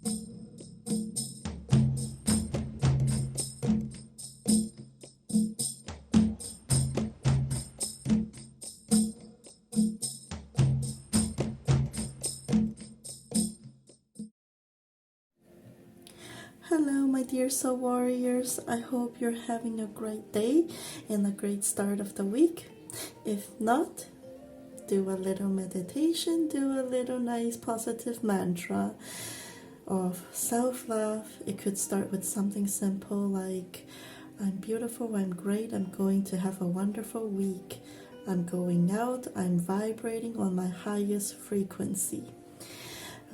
Hello, my dear soul warriors. I hope you're having a great day and a great start of the week. If not, do a little meditation, do a little nice positive mantra of self-love. It could start with something simple like, I'm beautiful, I'm great, I'm going to have a wonderful week. I'm going out, I'm vibrating on my highest frequency.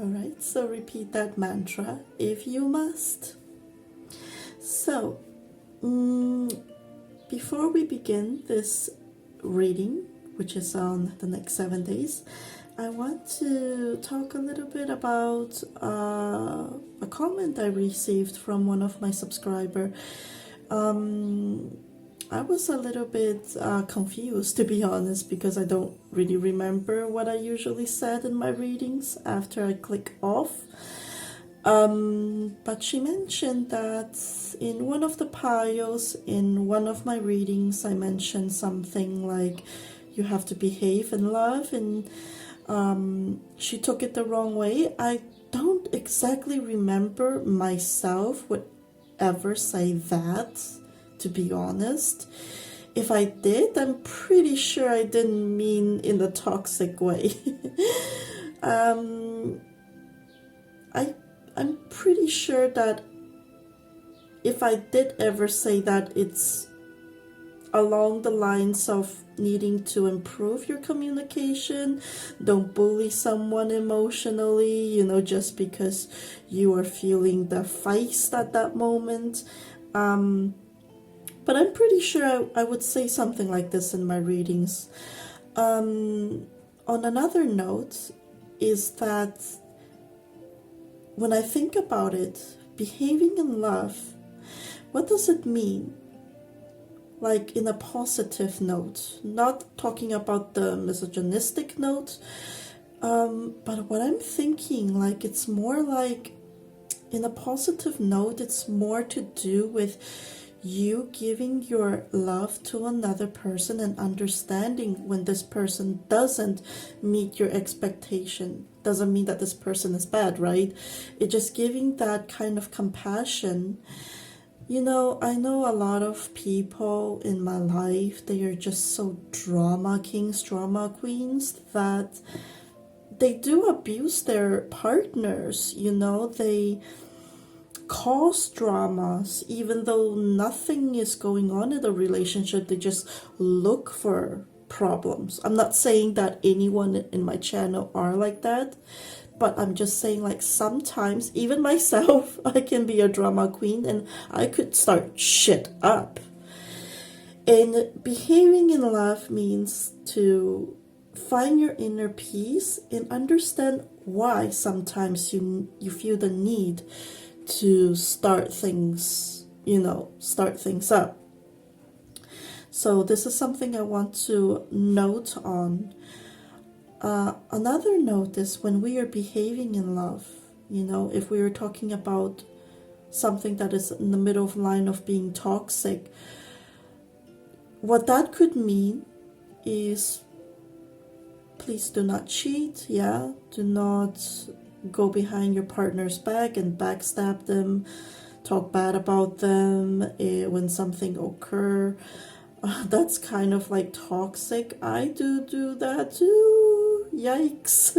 Alright, so repeat that mantra if you must. So, before we begin this reading, which is on the next 7 days, I want to talk a little bit about a comment I received from one of my subscribers. I was a little bit confused, to be honest, because I don't really remember what I usually said in my readings after I click off. But she mentioned that in one of the piles, in one of my readings, I mentioned something like, you have to behave in love, and she took it the wrong way. I don't exactly remember myself would ever say that, to be honest. If I did, I'm pretty sure I didn't mean in the toxic way. I'm pretty sure that if I did ever say that, it's along the lines of needing to improve your communication. Don't bully someone emotionally, just because you are feeling the feist at that moment. But I'm pretty sure I would say something like this in my readings. On another note is that when I think about it, behaving in love, what does it mean? Like in a positive note, not talking about the misogynistic note, but what I'm thinking, like it's more like in a positive note, it's more to do with you giving your love to another person and understanding when this person doesn't meet your expectation. Doesn't mean that this person is bad, right? It's just giving that kind of compassion. I know a lot of people in my life, they are just so drama kings, drama queens, that they do abuse their partners. They cause dramas even though nothing is going on in the relationship. They just look for problems. I'm not saying that anyone in my channel are like that, but I'm just saying, like, sometimes even myself, I can be a drama queen and I could start shit up. And behaving in love means to find your inner peace and understand why sometimes you feel the need to start things up. So this is something I want to note on. Another note is when we are behaving in love, if we are talking about something that is in the middle of line of being toxic, what that could mean is, please do not cheat, do not go behind your partner's back and backstab them, talk bad about them when something occurs. That's kind of like toxic. I do that too. Yikes.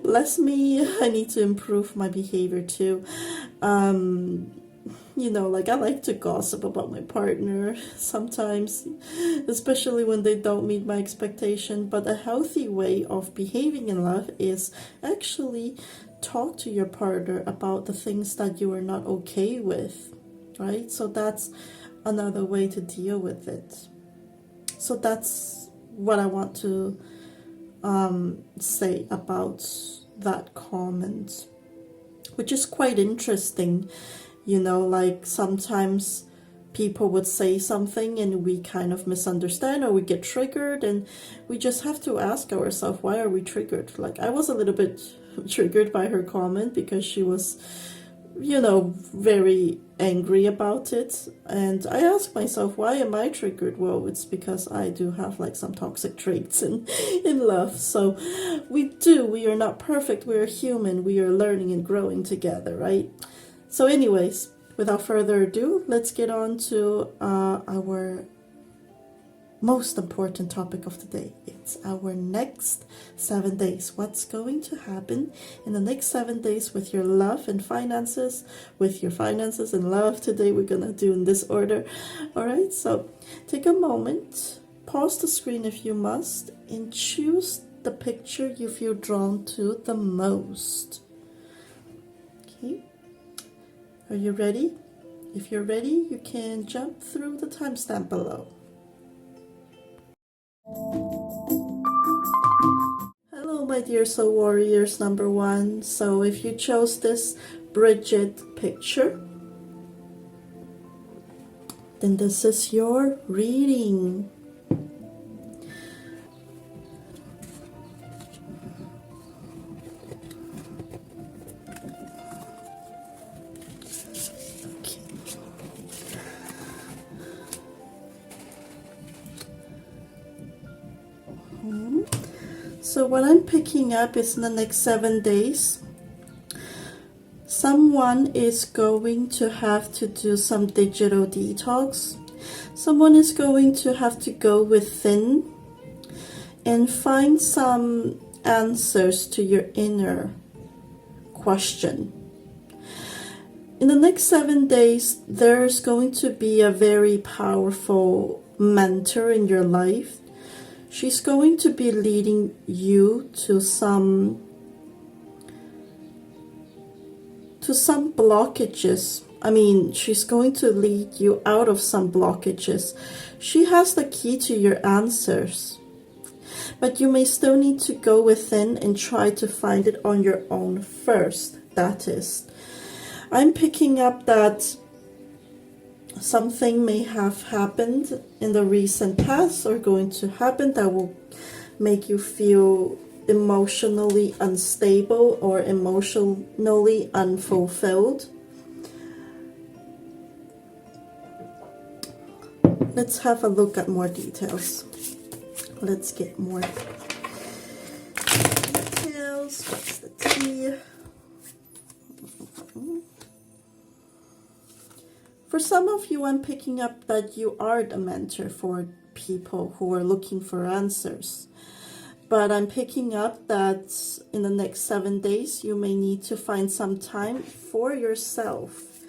Bless me. I need to improve my behavior too. Like I like to gossip about my partner sometimes, especially when they don't meet my expectation. But a healthy way of behaving in love is actually talk to your partner about the things that you are not okay with, right? So that's another way to deal with it. So that's what I want to say about that comment, which is quite interesting. Like sometimes people would say something and we kind of misunderstand or we get triggered, and we just have to ask ourselves, why are we triggered? Like I was a little bit triggered by her comment because she was, you know, very angry about it. And I asked myself, why am I triggered? Well, it's because I do have like some toxic traits in love. So we are not perfect. We are human. We are learning and growing together, right? So anyways, without further ado, let's get on to our most important topic of the day. It's our next 7 days. What's going to happen in the next 7 days with your love and finances, with your finances and love. Today we're gonna do in this order. All right, so take a moment, pause the screen if you must, and choose the picture you feel drawn to the most. Okay, are you ready? If you're ready, you can jump through the timestamp below. Hello my dear soul warriors number one. So if you chose this Bridget picture, then this is your reading. So what I'm picking up is in the next 7 days, someone is going to have to do some digital detox. Someone is going to have to go within and find some answers to your inner question. In the next 7 days, there's going to be a very powerful mentor in your life. She's going to be leading you to some blockages. I mean, she's going to lead you out of some blockages. She has the key to your answers. But you may still need to go within and try to find it on your own first. That is. I'm picking up that something may have happened in the recent past or going to happen that will make you feel emotionally unstable or emotionally unfulfilled. Let's have a look at more details. Let's get more details. What's the tea? For some of you, I'm picking up that you are the mentor for people who are looking for answers. But I'm picking up that in the next 7 days, you may need to find some time for yourself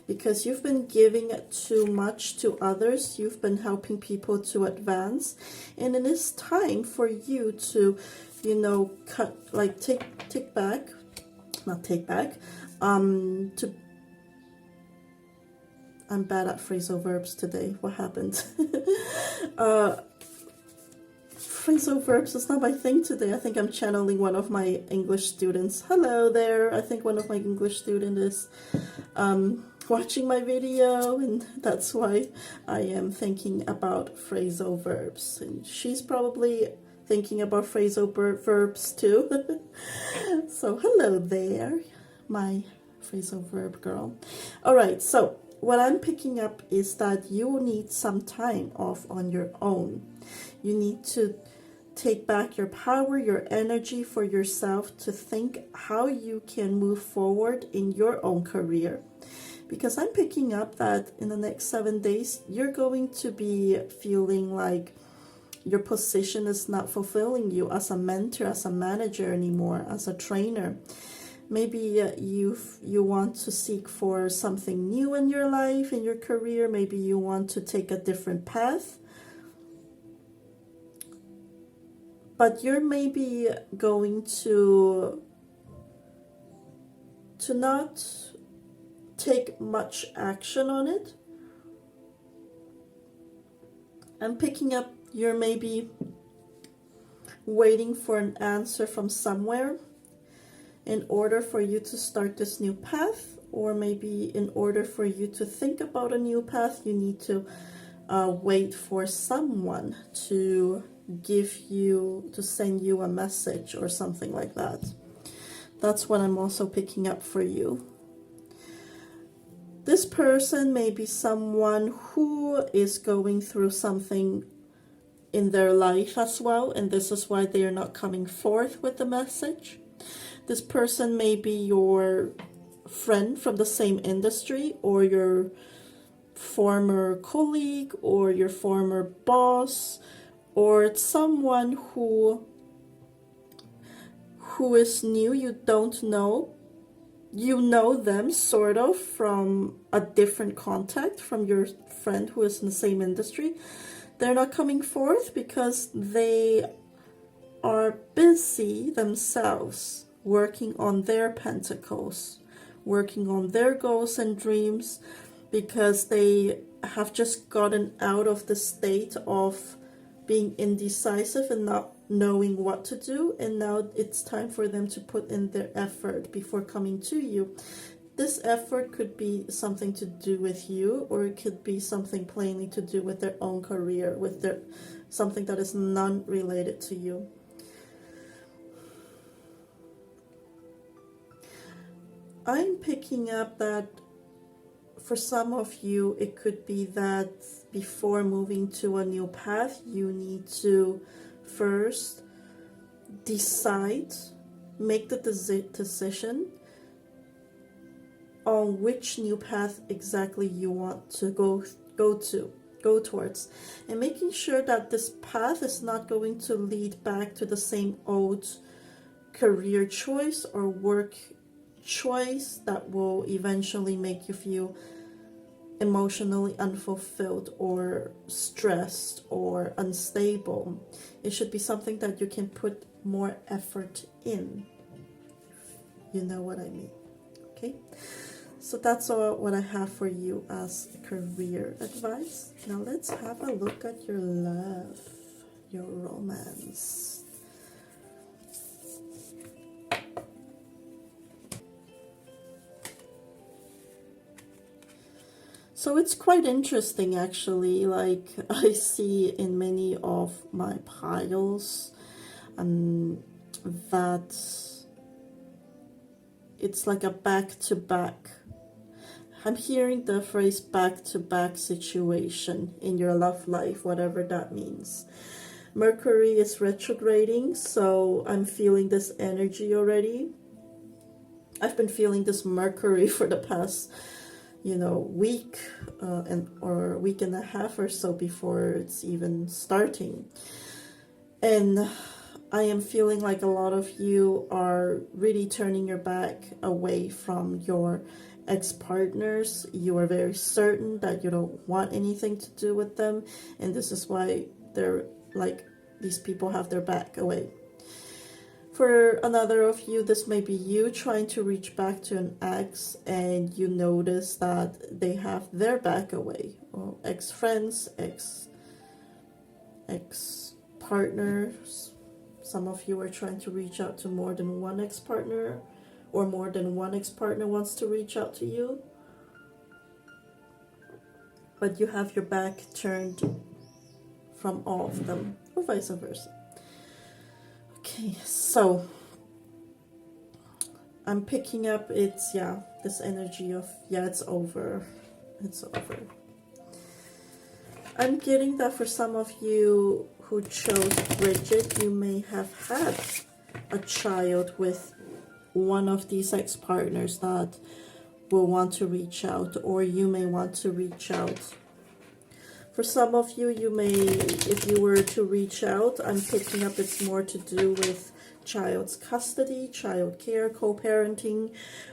because you've been giving too much to others. You've been helping people to advance. And it is time for you to, you know, take back, to I'm bad at phrasal verbs today. What happened? Phrasal verbs is not my thing today. I think I'm channeling one of my English students. Hello there. I think one of my English students is watching my video, and that's why I am thinking about phrasal verbs. And she's probably thinking about phrasal verbs too. So hello there, my phrasal verb girl. All right, so what I'm picking up is that you need some time off on your own. You need to take back your power, your energy for yourself to think how you can move forward in your own career. Because I'm picking up that in the next 7 days, you're going to be feeling like your position is not fulfilling you as a mentor, as a manager anymore, as a trainer. Maybe you want to seek for something new in your life, in your career. Maybe you want to take a different path. But you're maybe going to not take much action on it. I'm picking up you're maybe waiting for an answer from somewhere in order for you to start this new path, or maybe in order for you to think about a new path, you need to wait for someone to send you a message or something like that. That's what I'm also picking up for you. This person may be someone who is going through something in their life as well, and this is why they are not coming forth with the message. This person may be your friend from the same industry, or your former colleague, or your former boss, or it's someone who is new. You don't know. You know them sort of from a different contact, from your friend who is in the same industry. They're not coming forth because they are busy themselves working on their pentacles, working on their goals and dreams, because they have just gotten out of the state of being indecisive and not knowing what to do, and now it's time for them to put in their effort before coming to you. This effort could be something to do with you, or it could be something plainly to do with their own career, with their something that is non-related to you. I'm picking up that for some of you, it could be that before moving to a new path, you need to first decide, make the decision on which new path exactly you want to go towards, and making sure that this path is not going to lead back to the same old career choice or work choice that will eventually make you feel emotionally unfulfilled or stressed or unstable. It should be something that you can put more effort in. You know what I mean? Okay, so that's all what I have for you as career advice. Now let's have a look at your love, your romance. So it's quite interesting, actually. Like, I see in many of my piles that it's like a back-to-back. I'm hearing the phrase back-to-back situation in your love life, whatever that means. Mercury is retrograding, so I'm feeling this energy already. I've been feeling this Mercury for the past week or week and a half or so before it's even starting. And I am feeling like a lot of you are really turning your back away from your ex-partners. You are very certain that you don't want anything to do with them, and this is why they're like, these people have their back away. For another of you, this may be you trying to reach back to an ex, and you notice that they have their back away. Or ex-friends, ex-partners. Some of you are trying to reach out to more than one ex-partner, or more than one ex-partner wants to reach out to you. But you have your back turned from all of them, or vice versa. Okay, so I'm picking up this energy of, it's over. It's over. I'm getting that for some of you who chose Bridget, you may have had a child with one of these ex-partners that will want to reach out, or you may want to reach out. For some of you, if you were to reach out, I'm picking up it's more to do with child's custody, child care, co-parenting,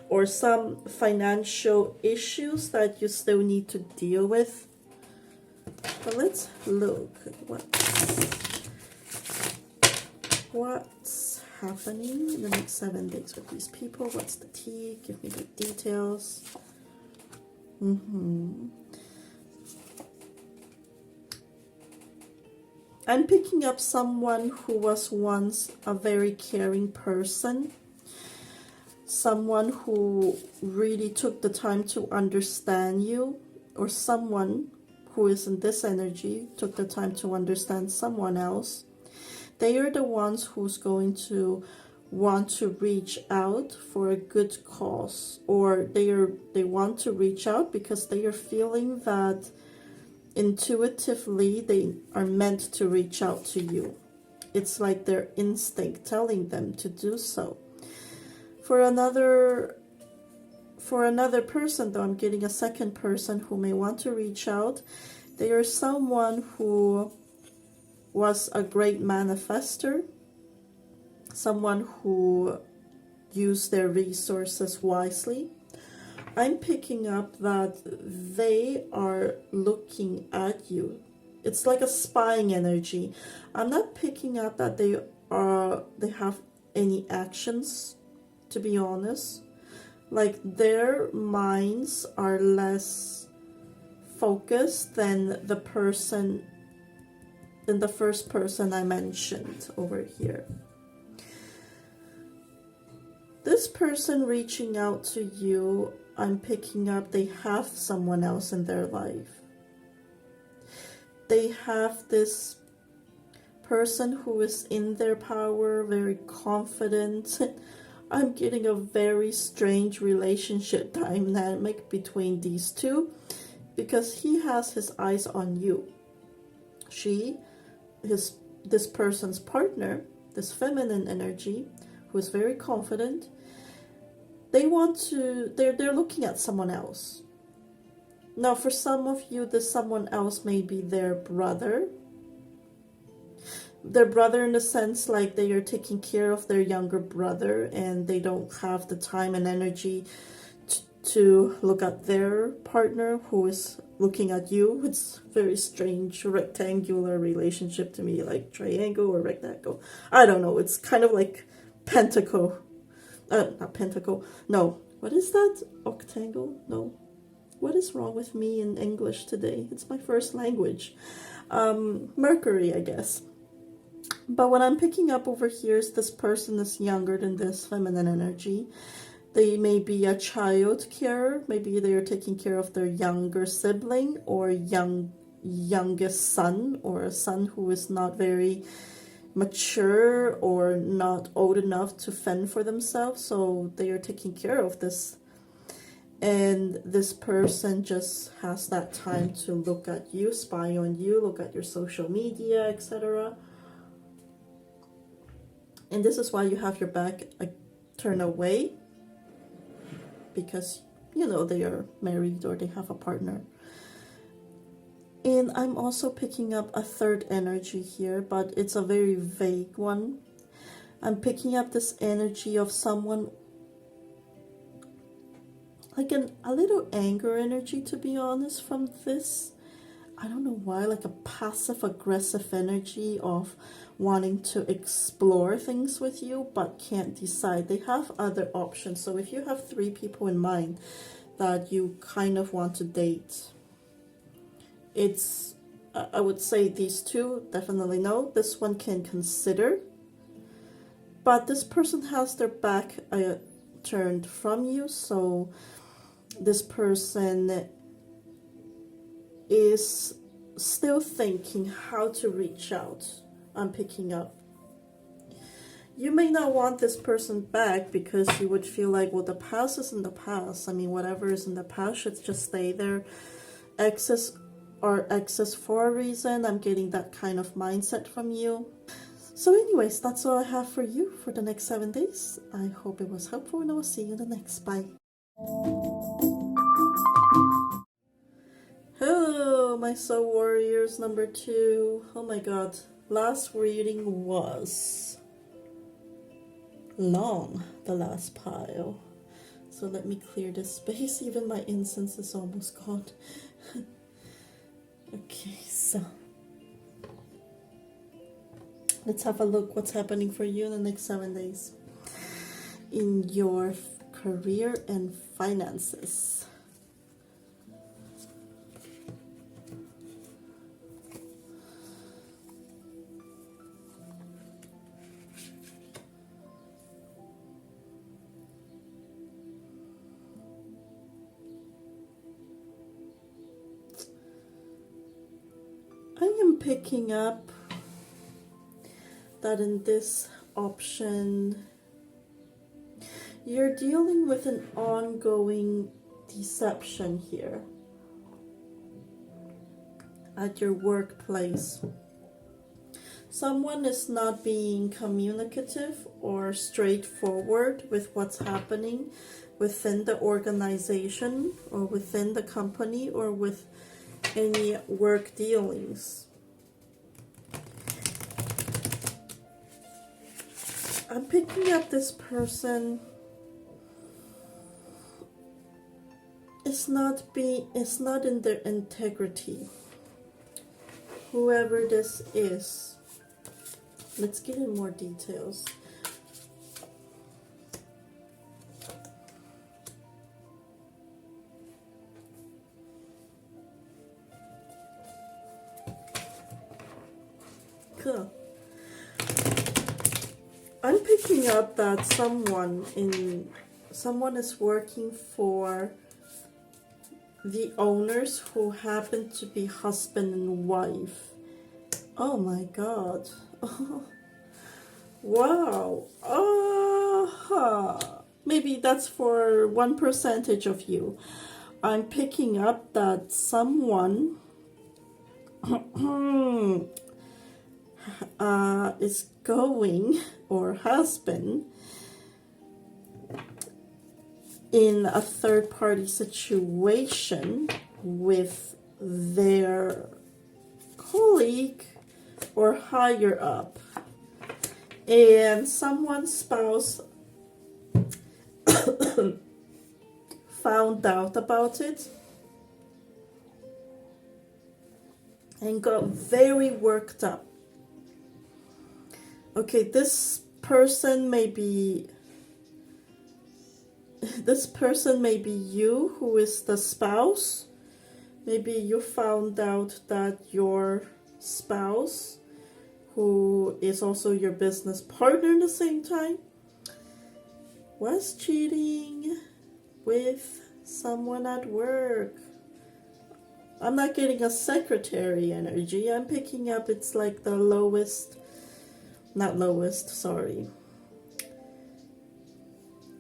or some financial issues that you still need to deal with. But let's look what's happening in the next 7 days with these people. What's the tea? Give me the details. I'm picking up someone who was once a very caring person, someone who really took the time to understand you, or someone who is in this energy took the time to understand someone else. They are the ones who's going to want to reach out for a good cause, or they want to reach out because they are feeling that intuitively they are meant to reach out to you. It's like their instinct telling them to do so. For another person, though, I'm getting a second person who may want to reach out. They are someone who was a great manifester, someone who used their resources wisely. I'm picking up that they are looking at you. It's like a spying energy. I'm not picking up that they have any actions, to be honest. Like their minds are less focused than the first person I mentioned over here. This person reaching out to you, I'm picking up they have someone else in their life. They have this person who is in their power, very confident. I'm getting a very strange relationship dynamic between these two, because he has his eyes on you. This person's partner, this feminine energy, who is very confident, they're looking at someone else. Now, for some of you, this someone else may be their brother. Their brother in the sense like they are taking care of their younger brother and they don't have the time and energy to look at their partner who is looking at you. It's very strange rectangular relationship to me, like triangle or rectangle. I don't know. It's kind of like pentacle. Not pentacle. No. What is that? Octangle? No. What is wrong with me in English today? It's my first language. Mercury, I guess. But what I'm picking up over here is this person is younger than this feminine energy. They may be a child carer. Maybe they are taking care of their younger sibling or youngest son, or a son who is not very mature or not old enough to fend for themselves. So they are taking care of this. And this person just has that time to look at you, spy on you, look at your social media, etc. And this is why you have your back turned away, because, you know, they are married or they have a partner. And I'm also picking up a third energy here, but it's a very vague one. I'm picking up this energy of someone, like a little anger energy, to be honest, from this. I don't know why, like a passive-aggressive energy of wanting to explore things with you but can't decide. They have other options. So if you have 3 people in mind that you kind of want to date, I would say these 2 definitely no. This one can consider. But this person has their back turned from you. So this person is still thinking how to reach out. I'm picking up. You may not want this person back because you would feel like, well, the past is in the past. I mean, whatever is in the past should just stay there. Exes are exes for a reason. I'm getting that kind of mindset from you. So anyways, that's all I have for you for the next 7 days. I hope it was helpful, and I will see you in the next. Bye. Hello, my soul warriors number 2. Oh my god, last reading was long, the last pile. So let me clear this space. Even my incense is almost gone. Okay, so let's have a look what's happening for you in the next 7 days in your career and finances. I am picking up that in this option You're dealing with an ongoing deception here at your workplace. Someone is not being communicative or straightforward with what's happening within the organization or within the company or with any work dealings. I'm picking up this person is not in their integrity. Whoever this is. Let's get in more details. Cool. I'm picking up that someone is working for the owners who happen to be husband and wife. Oh my god. Wow. Maybe that's for 1% of you. I'm picking up that someone is going or has been in a third-party situation with their colleague or higher up, and someone's spouse found out about it and got very worked up. Okay, this person may be you, who is the spouse. Maybe you found out that your spouse, who is also your business partner at the same time, was cheating with someone at work. I'm not getting a secretary energy. I'm picking up it's like the lowest, not lowest, sorry.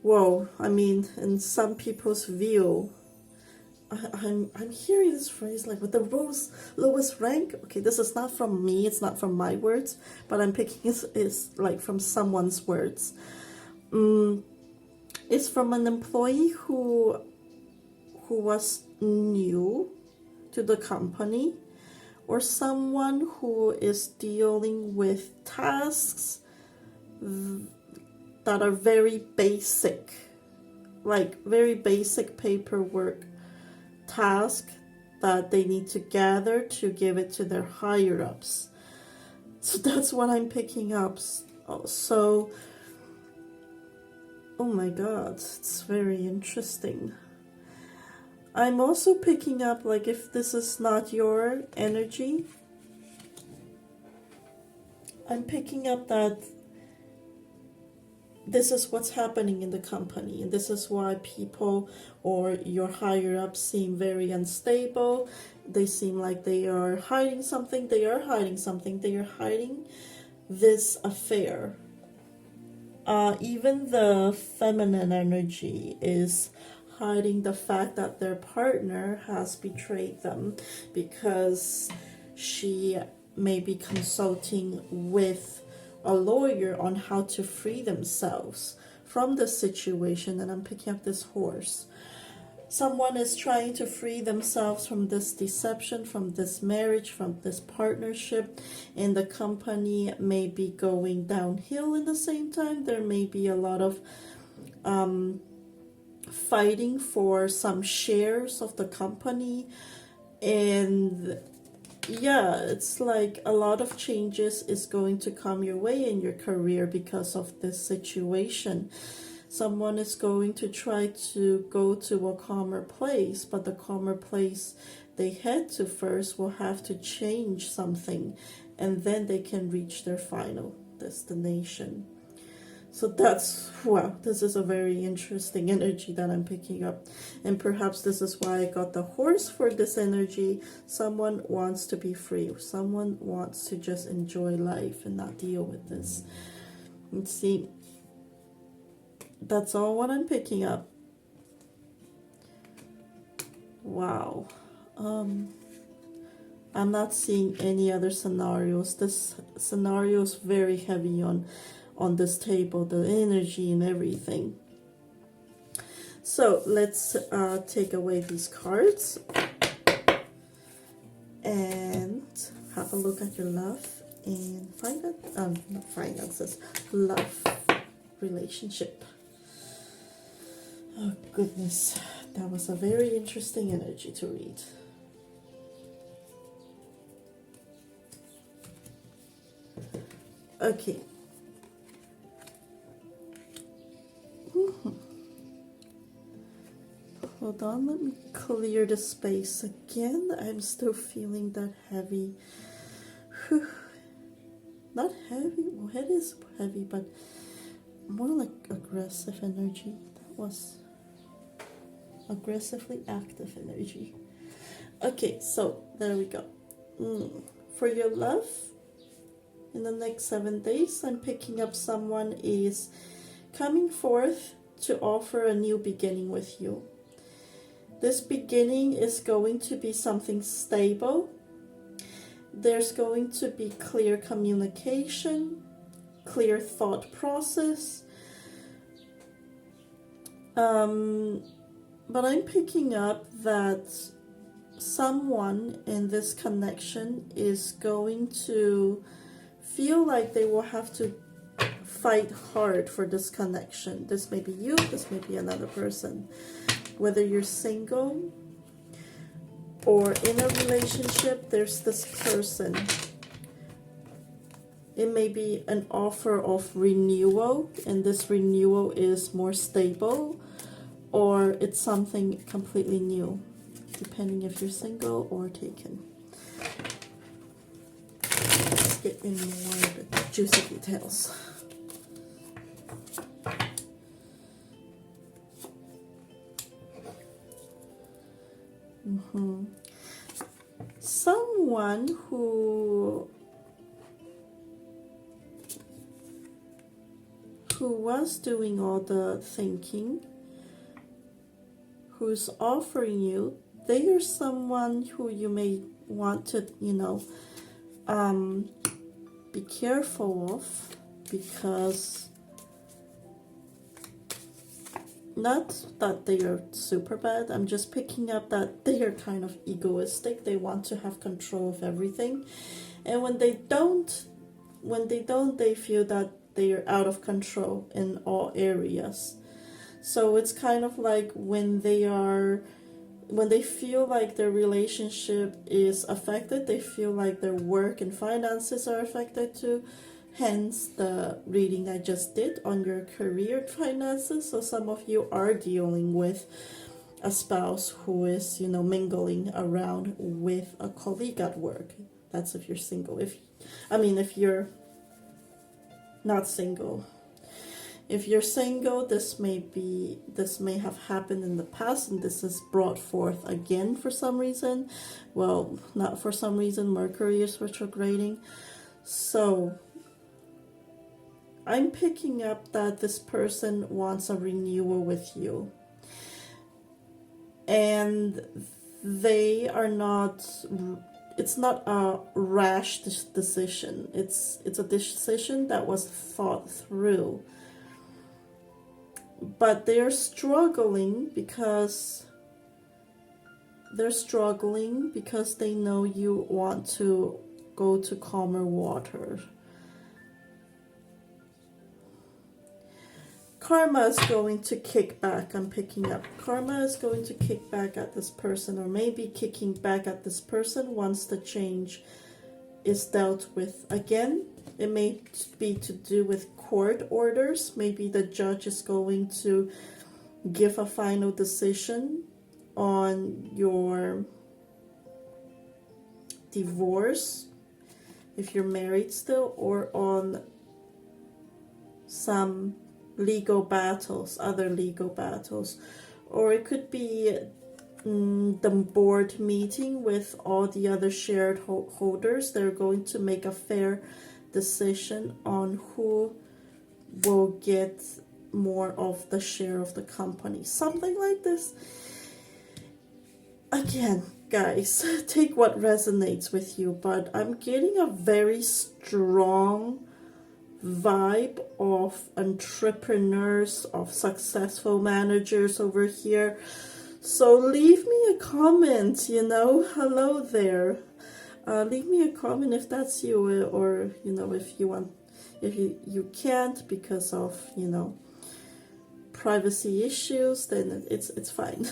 Whoa, I mean, in some people's view, I'm hearing this phrase like with the lowest rank. Okay, this is not from me, it's not from my words, but I'm picking it's like from someone's words. It's from an employee who was new to the company, or someone who is dealing with tasks that are very basic, like very basic paperwork task that they need to gather to give it to their higher ups. So that's what I'm picking up. So, oh my god, it's very interesting. I'm also picking up, like, if this is not your energy, I'm picking up that this is what's happening in the company, and this is why people or your higher ups seem very unstable. They seem like they are hiding something. They are hiding this affair. Even the feminine energy is hiding the fact that their partner has betrayed them, because she may be consulting with a lawyer on how to free themselves from the situation. And I'm picking up this horse. Someone is trying to free themselves from this deception, from this marriage, from this partnership, and the company may be going downhill in the same time. There may be a lot of fighting for some shares of the company, and yeah, it's like a lot of changes is going to come your way in your career because of this situation. Someone is going to try to go to a calmer place, but the calmer place they head to first will have to change something, and then they can reach their final destination. So that's, wow, this is a very interesting energy that I'm picking up. And perhaps this is why I got the horse for this energy. Someone wants to be free. Someone wants to just enjoy life and not deal with this. Let's see. That's all what I'm picking up. Wow. I'm not seeing any other scenarios. This scenario is very heavy on this table, the energy and everything. So let's take away these cards and have a look at your love and not finances, love relationship. Oh goodness, that was a very interesting energy to read. Okay. Hold on, let me clear the space again. I'm still feeling that heavy. Not heavy, well, it is heavy, but more like aggressive energy. That was aggressively active energy. Okay, so there we go. For your love, in the next 7 days, I'm picking up someone is coming forth to offer a new beginning with you. This beginning is going to be something stable. There's going to be clear communication, clear thought process. But I'm picking up that someone in this connection is going to feel like they will have to fight hard for this connection. This may be you, this may be another person. Whether you're single or in a relationship, there's this person. It may be an offer of renewal, and this renewal is more stable, or it's something completely new, depending if you're single or taken. Let's get in more of the juicy details. Someone who was doing all the thinking, who's offering you, they are someone who you may want to, be careful of, because not that they are super bad, I'm just picking up that they are kind of egoistic. They want to have control of everything, and when they don't, they feel that they are out of control in all areas. So it's kind of like when they feel like their relationship is affected, they feel like their work and finances are affected too. Hence the reading I just did on your career and finances. So some of you are dealing with a spouse who is, mingling around with a colleague at work. That's if you're single. If you're not single. If you're single, this may have happened in the past, and this is brought forth again for some reason. Well, not for some reason, Mercury is retrograding. So I'm picking up that this person wants a renewal with you. And they are not, it's not a rash decision. It's a decision that was thought through. But they're struggling because they know you want to go to calmer water. Karma is going to kick back. I'm picking up. Karma is going to kick back at this person, or maybe kicking back at this person once the change is dealt with. Again, it may be to do with court orders. Maybe the judge is going to give a final decision on your divorce, if you're married still, or on some other legal battles. Or it could be the board meeting with all the other shared holders. They're going to make a fair decision on who will get more of the share of the company. Something like this. Again, guys, take what resonates with you, but I'm getting a very strong vibe of entrepreneurs, of successful managers over here. So leave me a comment, hello there. Leave me a comment if that's you, or if you want, if you can't because of privacy issues, then it's fine.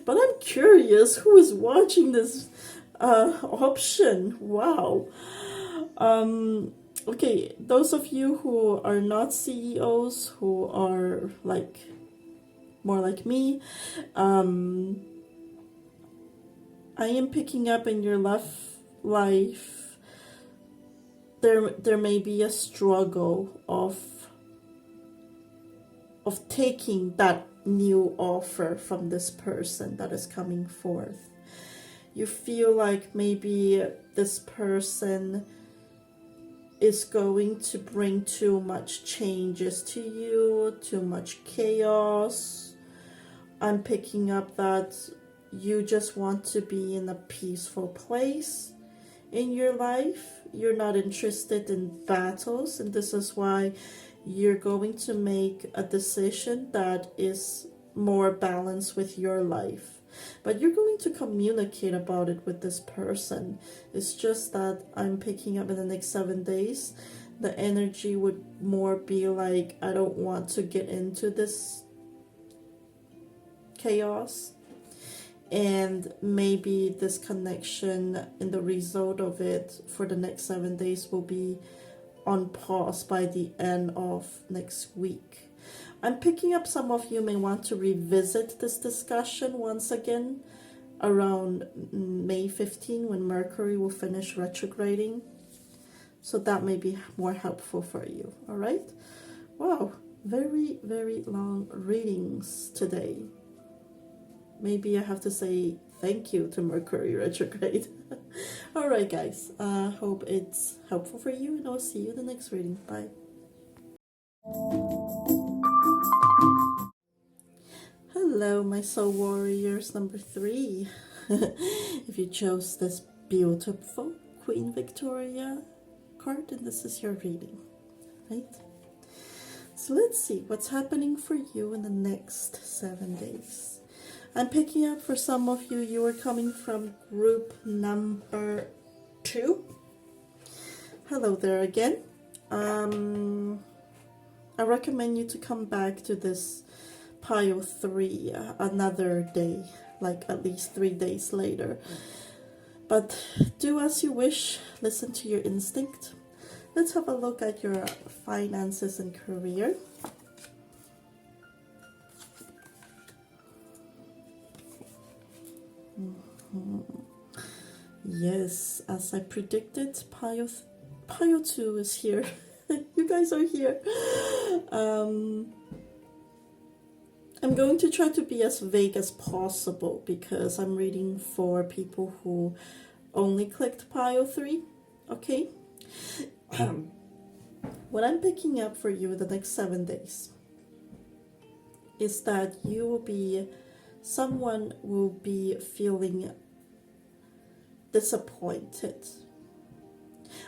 But I'm curious who is watching this option. Wow. Okay, those of you who are not CEOs, who are more like me, I am picking up in your life there may be a struggle of taking that new offer from this person that is coming forth. You feel like maybe this person is going to bring too much changes to you, too much chaos. I'm picking up that you just want to be in a peaceful place in your life. You're not interested in battles, and this is why you're going to make a decision that is more balanced with your life. But you're going to communicate about it with this person. It's just that I'm picking up in the next 7 days, the energy would more be like, I don't want to get into this chaos. And maybe this connection and the result of it for the next 7 days will be on pause by the end of next week. I'm picking up some of you may want to revisit this discussion once again around May 15 when Mercury will finish retrograding. So that may be more helpful for you. All right. Wow. Very, very long readings today. Maybe I have to say thank you to Mercury retrograde. All right, guys. Hope it's helpful for you, and I'll see you in the next reading. Bye. Hello, my soul warriors number 3. If you chose this beautiful Queen Victoria card, then this is your reading, right? So let's see what's happening for you in the next 7 days. I'm picking up for some of you, you are coming from group number 2. Hello there again. I recommend you to come back to this pile 3 another day, like at least 3 days later. But do as you wish, listen to your instinct. Let's have a look at your finances and career. Yes, as I predicted, pile 2 is here. You guys are here. I'm going to try to be as vague as possible because I'm reading for people who only clicked pile 3. Okay? What I'm picking up for you the next 7 days is that someone will be feeling disappointed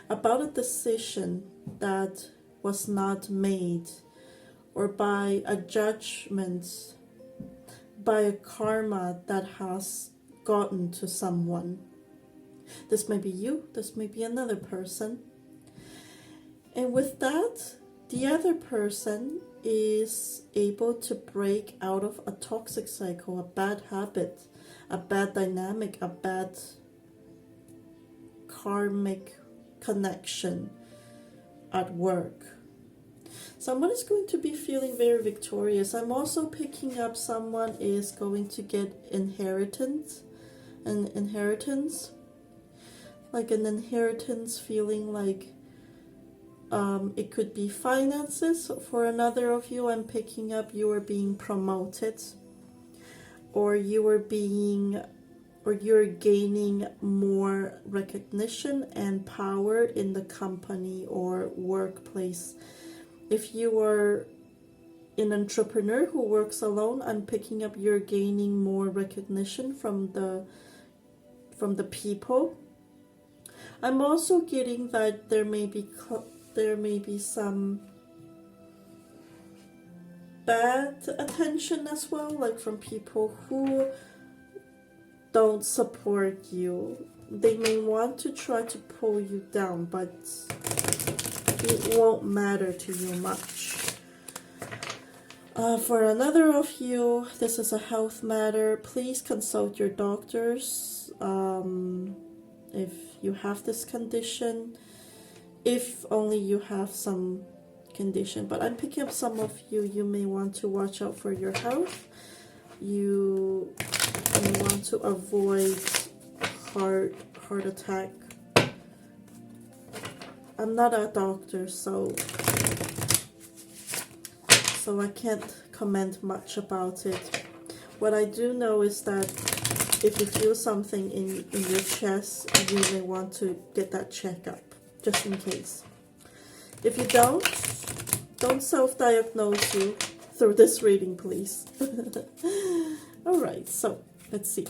about a decision that was not made, or by a judgment, by a karma that has gotten to someone. This may be you, this may be another person. And with that, the other person is able to break out of a toxic cycle, a bad habit, a bad dynamic, a bad karmic connection at work. Someone is going to be feeling very victorious. I'm also picking up someone is going to get inheritance, like an inheritance feeling like it could be finances. For another of you, I'm picking up you are being promoted, or you're gaining more recognition and power in the company or workplace. If you are an entrepreneur who works alone, I'm picking up you're gaining more recognition from the people. I'm also getting that there may be some bad attention as well, like from people who don't support you. They may want to try to pull you down, but it won't matter to you much. For another of you, this is a health matter. Please consult your doctors if you have this condition, if only you have some condition. But I'm picking up some of you may want to watch out for your health. You want to avoid heart attack. I'm not a doctor, so I can't comment much about it. What I do know is that if you feel something in your chest, you may want to get that checked up, just in case. If you don't self-diagnose you through this reading, please. Alright, so let's see.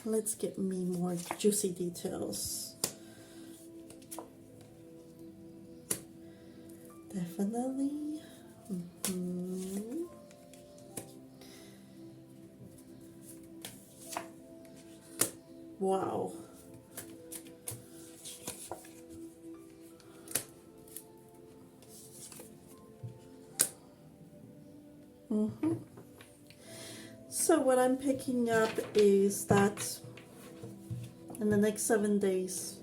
Let's get me more juicy details. Definitely. Wow. So what I'm picking up is that in the next 7 days,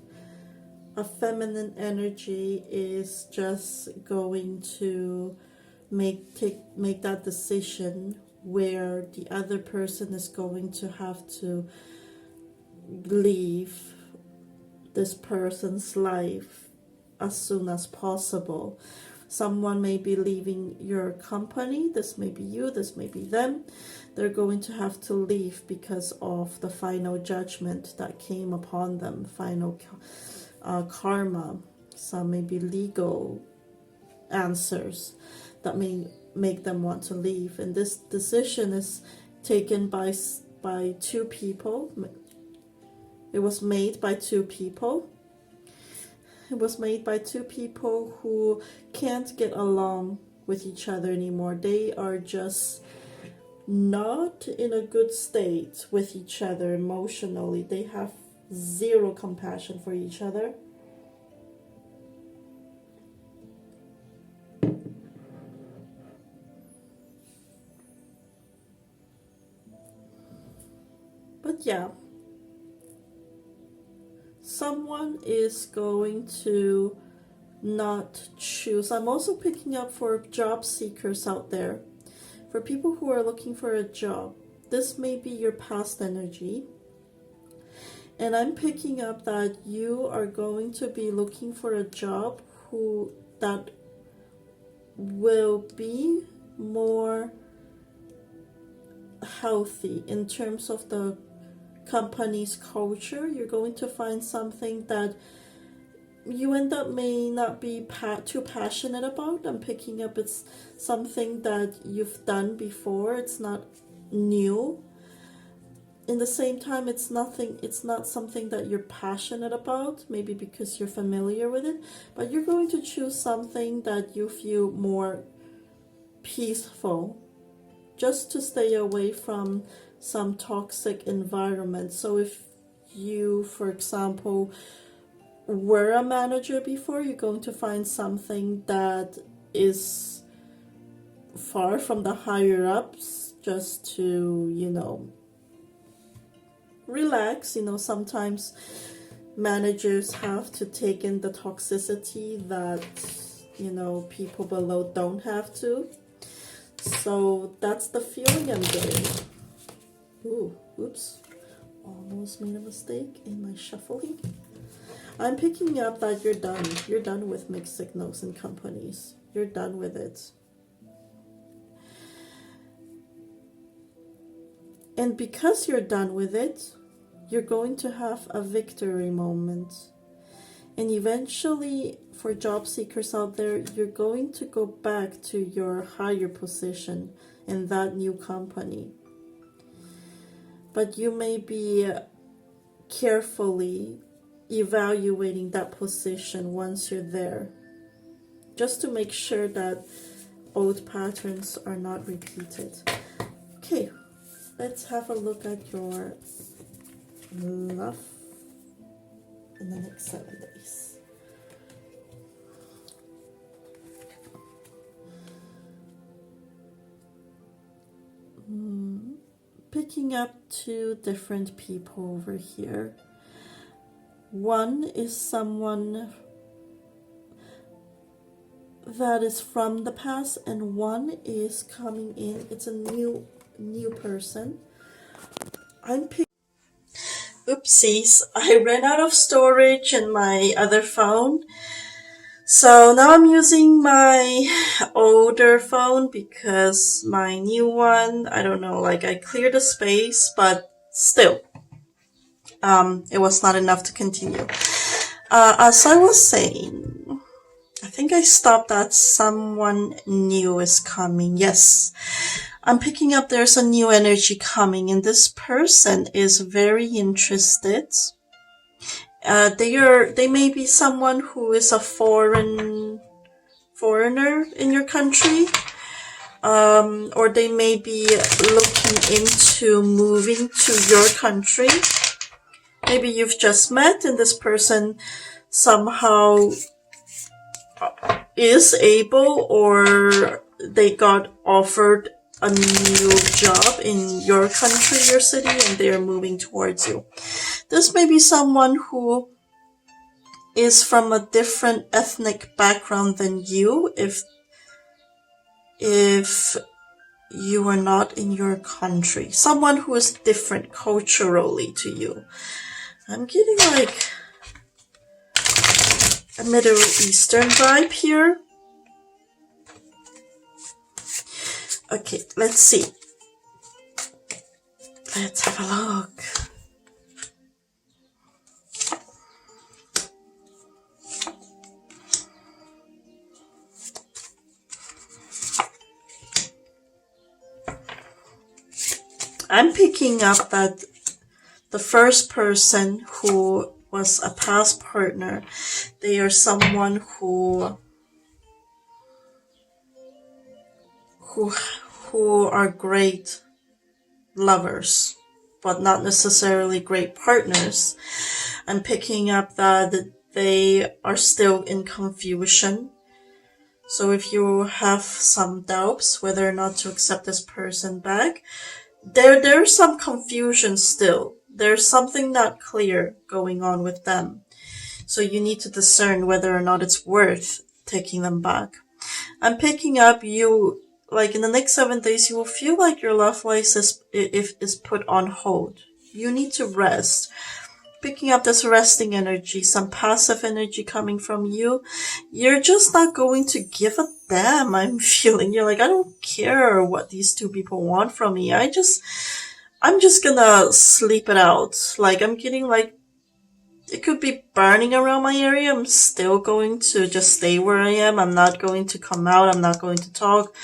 a feminine energy is just going to make that decision where the other person is going to have to leave this person's life as soon as possible. Someone may be leaving your company. This may be you, this may be them. They're going to have to leave because of the final judgment that came upon them, final karma. Some maybe legal answers that may make them want to leave. And this decision is taken by two people. It was made by two people. It was made by two people who can't get along with each other anymore. They are just not in a good state with each other emotionally. They have zero compassion for each other. But yeah, someone is going to not choose. I'm also picking up for job seekers out there. For people who are looking for a job, this may be your past energy. And I'm picking up that you are going to be looking for a job that will be more healthy in terms of the company's culture. You're going to find something that you may not be too passionate about. I'm picking up it's something that you've done before. It's not new. In the same time, it's not something that you're passionate about, maybe because you're familiar with it, but you're going to choose something that you feel more peaceful, just to stay away from some toxic environment. So if you, for example, were a manager before, you're going to find something that is far from the higher ups, just to, relax. Sometimes managers have to take in the toxicity that, people below don't have to. So that's the feeling I'm getting. Ooh, oops. Almost made a mistake in my shuffling. I'm picking up that you're done. You're done with mixed signals and companies. You're done with it. And because you're done with it, you're going to have a victory moment. And eventually, for job seekers out there, you're going to go back to your higher position in that new company. But you may be carefully evaluating that position once you're there, just to make sure that old patterns are not repeated. Okay, let's have a look at your love in the next 7 days. Picking up 2 different people over here. One is someone that is from the past, and one is coming in. It's a new person. Oopsies, I ran out of storage in my other phone. So now I'm using my older phone because my new one, I don't know, like I cleared the space, but still, it was not enough to continue. As I was saying, I think I stopped at someone new is coming. Yes, I'm picking up there's a new energy coming, and this person is very interested. They may be someone who is a foreigner in your country, or they may be looking into moving to your country. Maybe you've just met and this person somehow is able, or they got offered a new job in your country, your city, and they are moving towards you. This may be someone who is from a different ethnic background than you, if you are not in your country. Someone who is different culturally to you. I'm getting like a Middle Eastern vibe here. Okay, let's see. Let's have a look. I'm picking up that the first person who was a past partner, they are someone who are great lovers, but not necessarily great partners. I'm picking up that they are still in confusion. So if you have some doubts whether or not to accept this person back, there's some confusion still. There's something not clear going on with them. So you need to discern whether or not it's worth taking them back. I'm picking up you, like in the next 7 days, you will feel like your love life is put on hold. You need to rest. Picking up this resting energy, some passive energy coming from you. You're just not going to give a damn, I'm feeling. You're like, I don't care what these 2 people want from me. I'm just gonna sleep it out. Like, I'm getting like, it could be burning around my area. I'm still going to just stay where I am. I'm not going to come out. I'm not going to talk.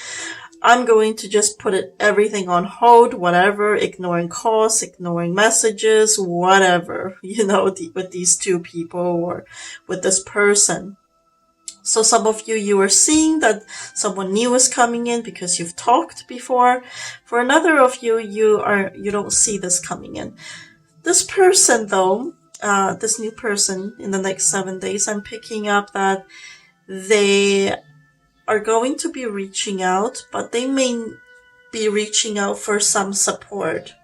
I'm going to just put everything on hold, whatever, ignoring calls, ignoring messages, whatever, with these 2 people or with this person. So some of you are seeing that someone new is coming in because you've talked before. For another of you, you don't see this coming in. This person though, this new person in the next 7 days, I'm picking up that they are going to be reaching out, but they may be reaching out for some support.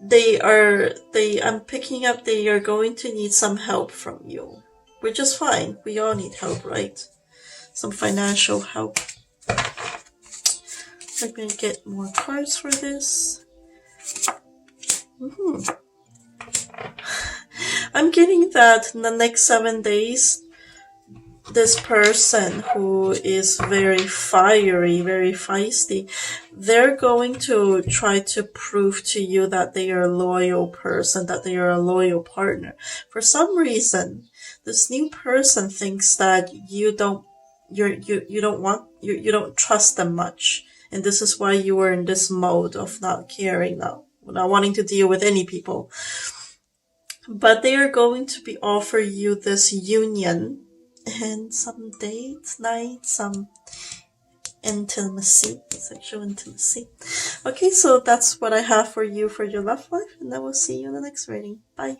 I'm picking up they are going to need some help from you, which is fine. We all need help, right? Some financial help. I'm going to get more cards for this. I'm getting that in the next 7 days, this person who is very fiery, very feisty, they're going to try to prove to you that they are a loyal person, that they are a loyal partner. For some reason, this new person thinks that you don't trust them much, and this is why you are in this mode of not caring now, not wanting to deal with any people. But they are going to be offer you this union and some dates, night, some intimacy, sexual intimacy. Okay, so that's what I have for you for your love life, and I will see you in the next reading. Bye.